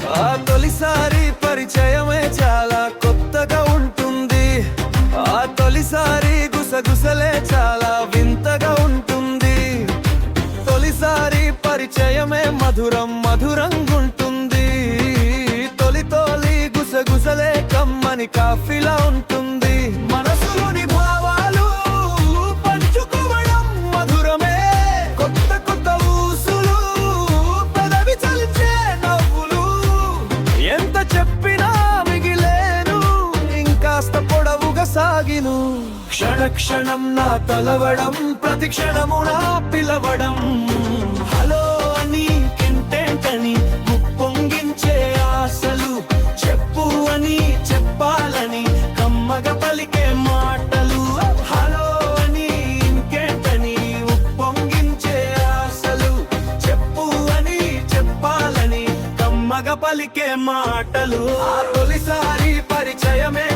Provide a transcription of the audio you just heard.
ఆ తొలిసారి పరిచయమే చాలా కొత్తగా ఉంటుంది. ఆ తొలిసారి గుసగుసలే చాలా వింతగా ఉంటుంది. తొలిసారి పరిచయమే మధురం మధురంగుంటుంది. తొలి తొలి గుసగుసలే కమ్మని కాఫీలా ఉంటుంది. మనసులోని భావాలు పంచుకోవడం మధురమే. కొత్త కొత్త ఊసులు పెదవి చలించే నవ్వులు. ఎంత చెప్పినా మిగిలేను ఇంకాస్త పొడవుగా సాగిను. క్షణ క్షణం నా తలవడం ప్రతి క్షణము నా పిలవడం. హలో అని కింటేంటని ముప్పొంగించే ఆశలు. చెప్పు అని చెప్పాలని కమ్మగ పలికే మాటలు. హలో అని ఇంకేంటని ఉప్పొంగించే ఆశలు. చెప్పు అని చెప్పాలని కమ్మగ పలికే మాటలు. ఆ తొలిసారి పరిచయమే